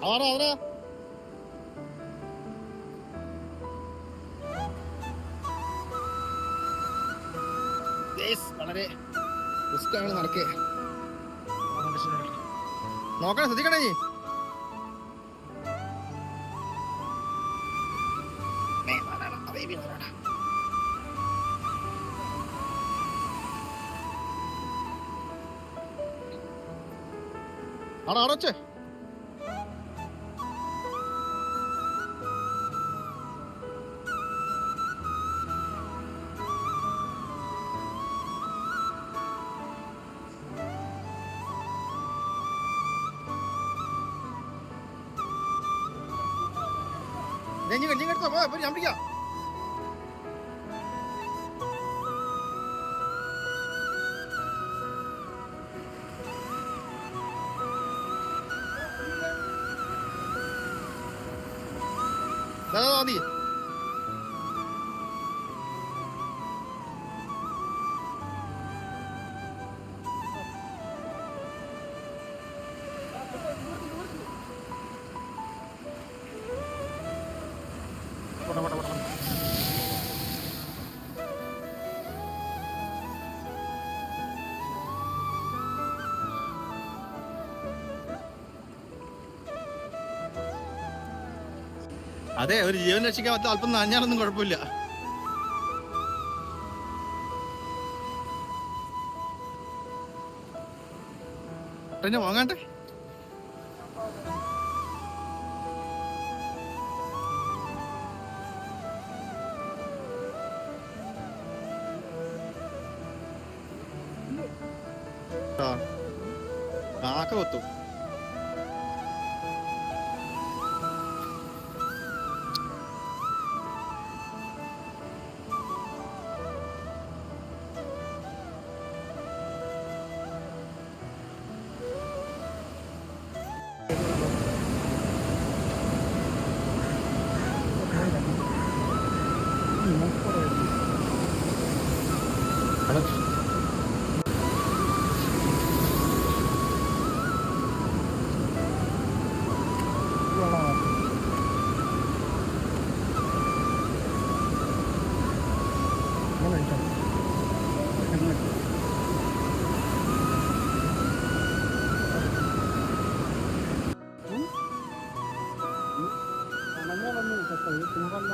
അതാ അവരാ വളരെ റിസ്ക്കാണ് നടക്കുക. നോക്കണം, ശ്രദ്ധിക്കണേ. ആടാ അടച്ചേ. നീ എടുത്തോ, ഞാൻ പിടിക്കാം. മതി. അതെ, ഒരു ജീവൻ രക്ഷിക്കാൻ പറ്റും. അല്പം നനഞ്ഞാലൊന്നും കുഴപ്പമില്ല. വാങ്ങാട്ടെ. കാക്ക കൊത്തും.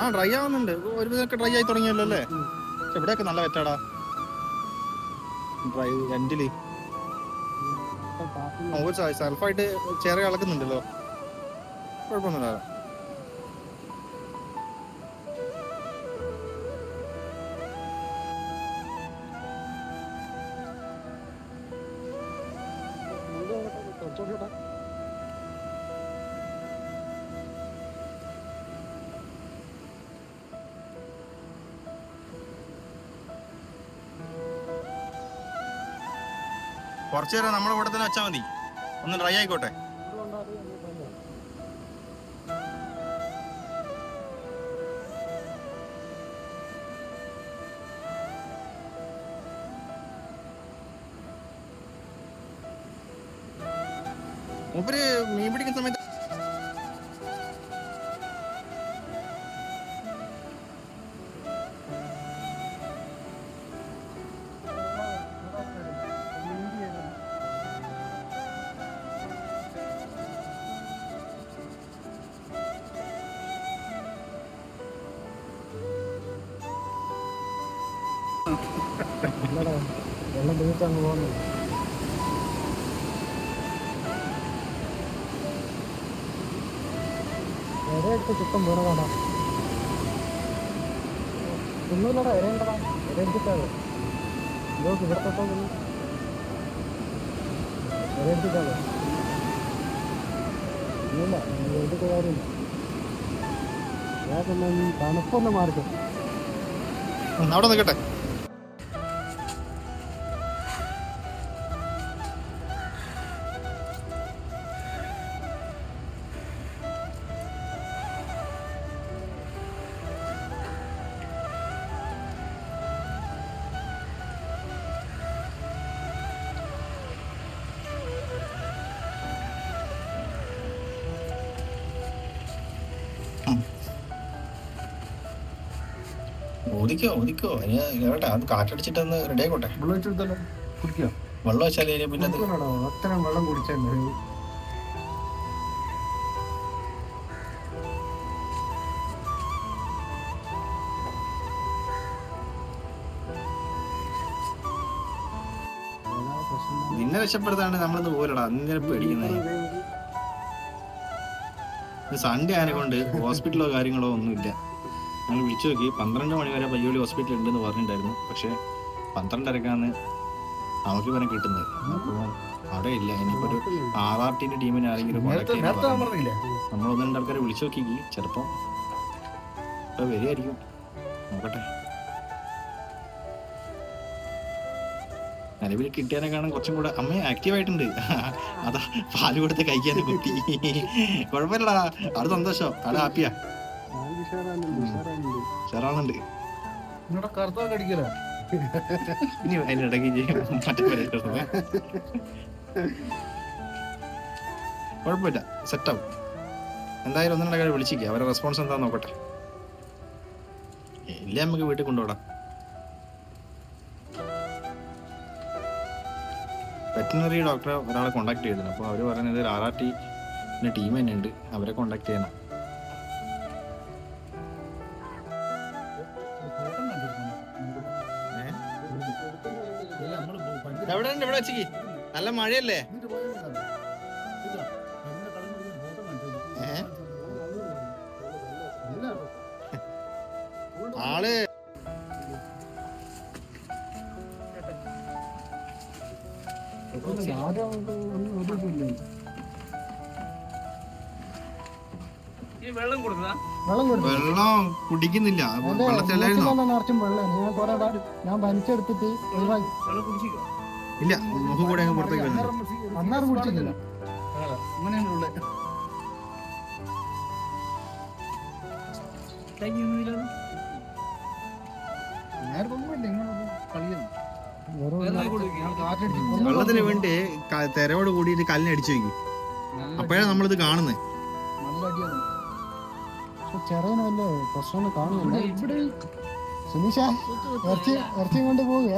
ആ ഡ്രൈ ആവുന്നുണ്ട്. ഒരു വിധമൊക്കെ ഡ്രൈ ആയി തുടങ്ങിയല്ലോ അല്ലേ? പക്ഷെ ഇവിടെയൊക്കെ നല്ല വെറ്റാടാ. ഡ്രൈ എൻഡില് സെൽഫായിട്ട് ചേറി ഇളക്കുന്നുണ്ടല്ലോ. കുഴപ്പമൊന്നുമില്ല. കുറച്ചു നേരം നമ്മുടെ കൂടെ തന്നെ വെച്ചാൽ മതി, ഒന്ന് ഡ്രൈ ആയിക്കോട്ടെ. മൂപ്പര് മീൻ പിടിക്കുന്ന സമയത്ത് വെള്ളം തീർച്ചയാങ്ങ് പോകുന്നത്. ഇരയെടുത്ത് ചുറ്റം വീണതാടാ. ഒന്നുമില്ലടാ, ഇരയുണ്ടടാ. ഇരയെടുത്തിട്ടാണ് ഇതോക്ക് ഇവിടെ തൊട്ടോ ഇരയെടുത്തിട്ടാണ്. ഇല്ല, എടുത്ത കാര്യമില്ല. ഞാൻ തണുപ്പൊന്ന് മാറിക്കും. അവിടെ നിൽക്കട്ടെ. ഒതുക്കോ ഒതുക്കോ ഇനി കേട്ടെ അത് കാറ്റടിച്ചിട്ടൊന്ന് റെഡി ആയിക്കോട്ടെ. വെള്ളം വെച്ചെടുത്തല്ലോ കുടിക്കാം. വെള്ളം വെച്ചാൽ പിന്നെ അത് അത്രയും വെള്ളം കുടിച്ചാൽ നിന്നെ രക്ഷപ്പെടുത്താണ് നമ്മളിത് പോലടാ അങ്ങനെ പേടിക്കുന്നത്. സൺഡേ ആനെ കൊണ്ട് ഹോസ്പിറ്റലോ കാര്യങ്ങളോ ഒന്നുമില്ല. ഞങ്ങൾ വിളിച്ചു നോക്കി 12 മണി വരെ പയ്യോളി ഹോസ്പിറ്റൽ ഉണ്ടെന്ന് പറഞ്ഞിട്ടുണ്ടായിരുന്നു. പക്ഷെ 12:30 നമുക്ക് ഇവനെ കിട്ടുന്നത്. അപ്പോൾ അവിടെ ഇല്ല. ഇനിയിപ്പോ ഒരു RRT ടീമിനെ ആരെങ്കിലും കോൺടാക്ട് ചെയ്യാൻ നമ്മളൊന്ന് 2 ആൾക്കാരെ വിളിച്ചു നോക്കി. ചിലപ്പോ ഇപ്പൊ വരികയായിരിക്കും, നോക്കട്ടെ. നിലവിൽ കിട്ടിയാനേക്കാളും കുറച്ചും കൂടെ അമ്മ ആക്റ്റീവ് ആയിട്ടുണ്ട്. അതാ പാല് കൊടുത്ത് കഴിക്കാനും കുത്തി. കുഴപ്പമില്ലടാ, അത് സന്തോഷം, അത് ഹാപ്പിയാ, ഉഷാറാവുന്നുണ്ട്. ഇനി അതിനിടയ്ക്ക് കുഴപ്പമില്ല, സെറ്റാവും. എന്തായാലും 1-2 വിളിച്ചിരിക്കുക, അവരെ റെസ്പോൺസ് എന്താ നോക്കട്ടെ. ഇല്ല നമുക്ക് വീട്ടിൽ കൊണ്ടുപോടാം. വെറ്റിനറി ഡോക്ടറെ ഒരാളെ കോണ്ടാക്ട് ചെയ്തിരുന്നു. അപ്പോൾ അവർ പറയുന്നത് ഒരു RRT ടീം തന്നെ ഉണ്ട്, അവരെ കോണ്ടാക്ട് ചെയ്യണം. എവിടെ ഇവിടെ വെച്ചിക്ക് നല്ല മഴയല്ലേ? ആള് വെള്ളം കുടിക്കുന്നില്ല. ഞാൻ വലിച്ചെടുത്തിട്ട് ഇല്ല, മുഖം കൂടെ അങ്ങ് പുറത്തേക്ക് അന്നേരം കുടിച്ചിട്ടില്ല. വെള്ളത്തിന് വേണ്ടി തെരയോട് കൂടിയിട്ട് കല്ലിനടിച്ചു വയ്ക്കും. അപ്പോഴാണ് നമ്മളിത് കാണുന്നത്. ചെറിയ വല്ല പ്രശ്നം കാണുന്നില്ല. സുനീഷ ഇറച്ചി കൊണ്ട് പോവുക.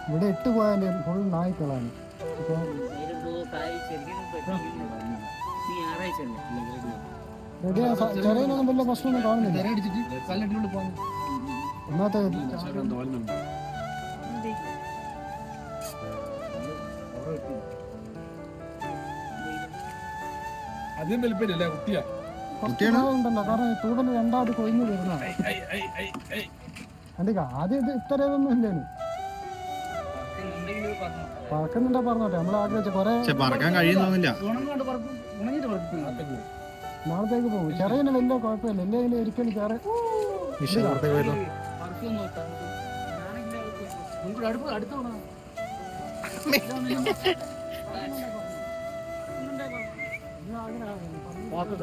ഇവിടെ 8 പോയാല് ഫുൾ നായ്ക്കളാണ്. ചെറിയൊന്നും വലിയ പ്രശ്നമൊന്നും കാണുന്നില്ല. ഒന്നാമത്തെ അധികം വലിപ്പമില്ല ഉണ്ടല്ലോ, കാരണം തൂതല് 2 കൊഴിഞ്ഞു വരുന്ന. ആദ്യം ഇത് ഇത്രയൊന്നും ഇല്ലേന്. പറക്കുന്നുണ്ടാ പറഞ്ഞോട്ടെ, നമ്മൾ ആഗ്രഹിച്ച കൊറേ പറക്കാൻ കഴിയുന്നില്ല. നാളത്തേക്ക് പോകും. ചെറിയ വലിയ കുഴപ്പമില്ല. എല്ലെങ്കിലും ഒരിക്കലും ചെറിയ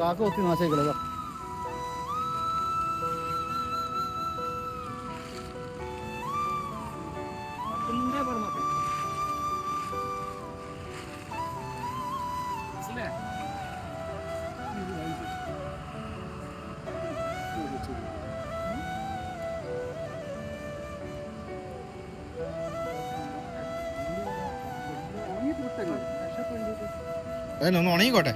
കാക്ക ഒത്തിരി നാശിക്കള. ഒന്ന് ഉണങ്ങിക്കോട്ടെ.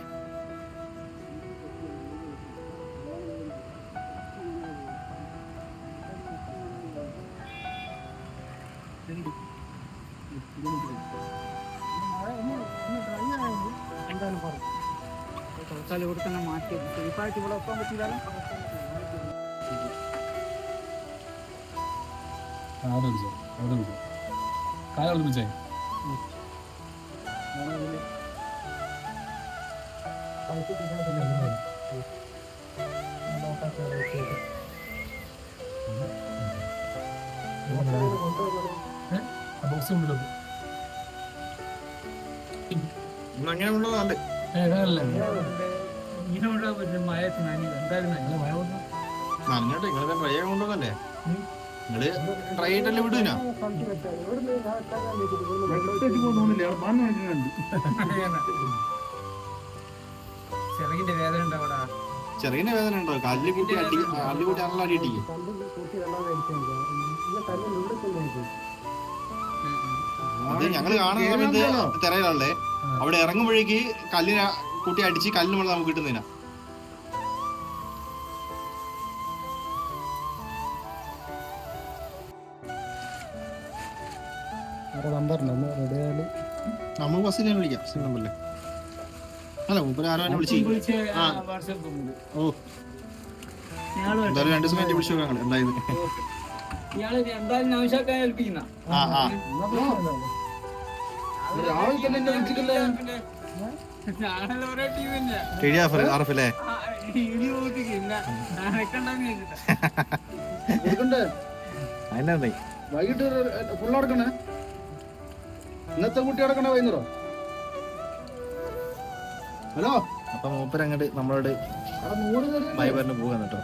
തൽക്കാലം ഇവിടെ തന്നെ മാറ്റി സേഫായിട്ട് ഇവിടെ എത്താൻ പറ്റില്ല. അങ്ങനെ ഉള്ളതാണ്. നനഞ്ഞോട്ടെ, നിങ്ങളെ ട്രൈ ചെയ്യാൻ കൊണ്ടുവന്നല്ലേ? നിങ്ങള് ട്രൈ ചെയ്തിട്ടല്ലേ വിടൂല. ചെറിയ വേദന ഉണ്ടാവടാ. ചെറിയ വേദന ഉണ്ടോ? കല്ല് കൂട്ടി നല്ല അടി ഇട്ടിക്കും. അത് ഞങ്ങള് കാണുന്ന സമയത്ത് തിരയിലാണല്ലേ, അവിടെ ഇറങ്ങുമ്പോഴേക്ക് കല്ലിനെ കൂട്ടി അടിച്ച് കല്ലിന് മുകളിൽ നമുക്ക് കിട്ടുന്നില്ല. നമുക്ക് ബസ്സിനെ വിളിക്കാം, ബസ്സിന് നമ്പറില്ലേ? അല്ല മൂപ്പര് ആരോ എന്നെ വിളിച്ചു. ഓ എന്തായാലും 2 ദിവസം കഴിഞ്ഞ് വിളിച്ചു നോക്കാം എന്തായത്. ഇയാള് എന്തായാലും നൗഷാക്കാൻ ഏൽപ്പിക്കുന്ന. രാവിലെ തന്നെ എന്നെ വിളിച്ചിട്ടില്ലേ? ഞാനല്ല ഓരോ ടീമില്ല. ആർഫല്ലേ? കൊടുക്കണ്ടേ? അതിനെന്താ വൈകിട്ട് ഫുള്ള് അടക്കണേ. ഇന്നത്തെ കുട്ടി അടക്കണേ വൈകുന്നേരം. ഹലോ, അപ്പൊ മൂപ്പര് അങ്ങോട്ട് നമ്മളോട് അവിടെ 100 പേര് ബൈ പറഞ്ഞു പോകാൻ കേട്ടോ.